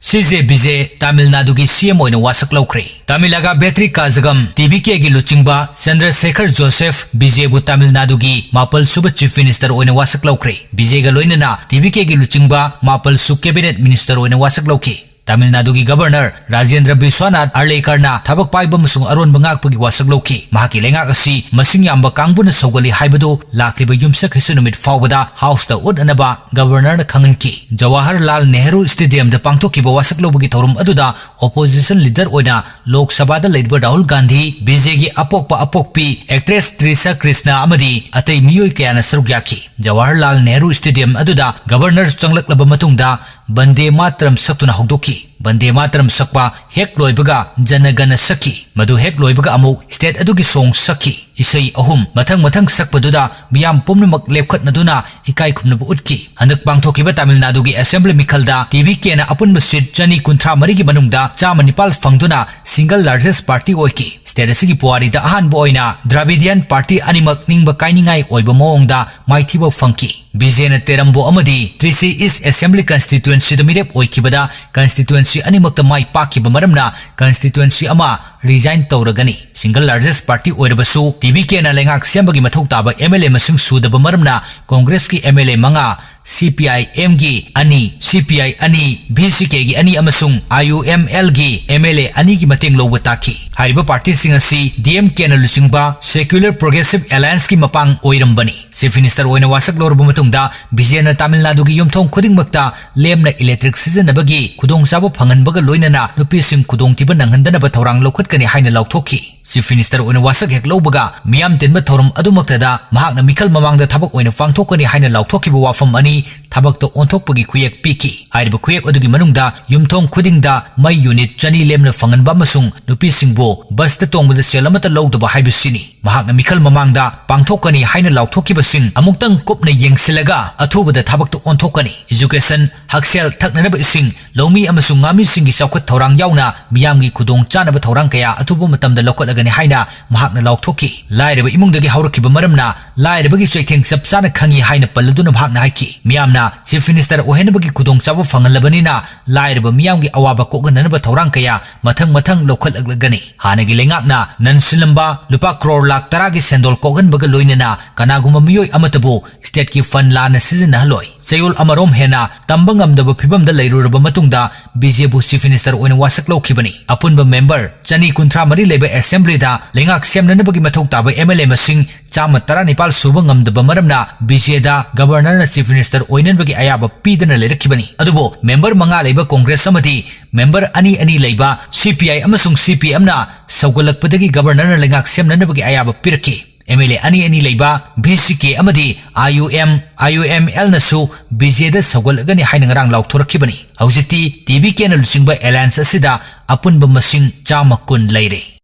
सीजे विजय तमिल नाडु की सीएम ओइना वासक लौख्रे Tamilaga battery काजगम TBK की लुचिंगबा Chandrashekhar Joseph विजय बु तमिल नाडु की मापल सुब चीफ मिनिस्टर ओइना वासक लौख्रे विजय गा लोइनना टीबीके की लुचिंगबा मापल सुब कैबिनेट मिनिस्टर ओइना वासक लौखे तमिल नाडु की गवर्नर राजेंद्र विश्वनाथ अर्लेकरना थबक पाइब अमसुंग अरोन बंगाकपगी वासक लौखे महाकी लेंगाक असि मसिंग याम्बा कांगबुना सौगली हाइबदो लाखलिबा युमसक हिसु नुमित फावबदा हाउस दा उदनबा गवर्नर खंगनकी जवाहरलाल नेहरू स्टेडियम दा पांगथोकिबा वासक लौबगी थौरम अदुदा ओपोजिशन लीडर ओइना लोक सभा दा लेदबा राहुल गांधी विजय की अपोकपा अपोकपी एक्ट्रेस त्रिशा कृष्णा अमदी अतै मियोय कयाना सरुक याखी जवाहरलाल नेहरू स्टेडियम अदुदा गवर्नर चंगलकलबा मतुंगदा बंदे मातरम सक्तुना हौदोकी बंदे मातरम सकपा हेक लोइबगा जनगण सखी मधु हेक लोइबगा अमुक स्टेट अदुगी सोंग सखी इसई अहुम मथंग मथंग सकपदुदा मियाम पुमनमक लेपखतनदुना इकाई खुमनबु उटकी हंदक पांगथोकिबा तमिलनाडु की असेंबली मिखलदा टीवी केना अपुनब सीट चनी कुंथ्रा मरिगी मनुंगदा चाम निपाल फंगदुना सिंगल लार्जेस्ट पार्टी ओइकी स्टेट असigi पुवारीदा अहानबो ओइना द्राविडियन पार्टी अनिमक निंगबा काइनिंगाई ओइबा मोंगदा माइथिबो फंकी विजयन तेरंबो अमदी त्रिसी ईस्ट असेंबली कंस्टिट्युएंसी द मिरेप ओइकिबदा कंस्टिट्युएंसी अनिमक माई पाकिबा मरमना कंस्टिट्युएंसी अमा रिजाइन तौरगनी सिंगल लार्जेस्ट पार्टी ओइरबसु टीवी केना लेंगाक सेंबगी मथौ ताबा एमएलए मसिंग सुदबा मरमना कांग्रेस की एमएलए मंगा CPIM की अनि CPI अनि VCK की अनि अमसुंग IUML की MLA अनि की मतेंग लौबा ताकी हारिबा पार्टी सिंग असि DMK ना लुसिंगबा सेक्युलर प्रोग्रेसिव अलायंस की मपांग ओइरमबनी चीफ मिनिस्टर ओइना वासक लौरबा मतुंगदा विजयना तमिलनाडु की युमथोंग खुदिंगमक्ता लेमना इलेक्ट्रिक सिजनबगी खुदोंचाबो फंगनबगा लोइनना नुपिसिंग खुदोंथिबा नंगनदनबा थौरांग लौखतकनी हाइना लौथोखी चीफ मिनिस्टर ओइना वासक हेक लौबगा मियाम तिनबा थौरम अदुमक्तदा महाकना मिखल ममांगदा थबक ओइना फांगथोकनी हाइना लौथोखिबा वाफम अनि थबक तो ओंथोकपगी खुयेक पीकी हाइरिबा खुयेक अदुगी मनुंगदा युमथोंग खुदिंगदा मई यूनिट चनी लेमना फंगनबा मसुंग नुपिसिंगबो बस तोंगबदा सेलमता लौदबा हाइबसिनी महाकना मिखल ममांगदा पांगथोकनी हाइना लौथोखिबसिंग अमुक्तंग कुपना येंगसिलगा अथुबदा थबक तो ओंथोकनी एजुकेशन हक्सेल थकननबा इसिंग लौमी अमसुंग गामी सिंगी चौखत थौरांग यावना मियामगी खुदोंग चानबा थौरांग कया अथुबा मतमदा लौखतलगनी हाइना महाकना लौथोखी लाइरबा इमुंगदगी हौरखिबा मरमना लाइरबगी चैथेंग चपचाना खंगी हाइना पल्लदुना महाकना हाइकी मियामना चीफ मिनिस्टर ओहेनबगी खुदोंग चाबो फंगलबनिना लाइरबा मियामगी अवाबा कोगननबा थौरांग कया मथंग मथंग लौखतलगनी हानगी लेंगाकना ननसिलंबा लुपा करोड़ लाख 10 की सेंडोल कोगनबगा लोइनना कनागुमा मियोय अमतबो स्टेट की फंड लाना सिजनहलोय चयोल अमरोम हेना तंबंगमदबा फिबमदा लैरुरबा मतुंगदा बीजेपी चीफ मिनिस्टर ओइना वासक लौखिबनी अपुनबा मेंबर चनी कुंथ्रा मरी लेबा असेंबलीदा लेंगाक सेमननबगी मथौ ताबा एमएलए मसिंग चाम 19 सुबा ngamdaba maramna बीजेदा गवर्नर चीफ मिनिस्टर ओइननबगी अयाबा पीदना लेरखिबनी अदुबो मेंबर मंगा लेबा कांग्रेस अमदी मेंबर अनि अनि लेबा CPI अमसुंग CPM ना सौगलकपदगी गवर्नर लेंगाक सेमननबगी अयाबा पिरकी MLA अनि अनि लेबा VCK अमदी IUML नसु बीजेदा सौगलगनी हाइना ngarang लाउथोरखिबनी हौजिकती TVK ना लुसिंगबा अलायंस असिदा अपुनबा मसिंग चाम 10 लेरे।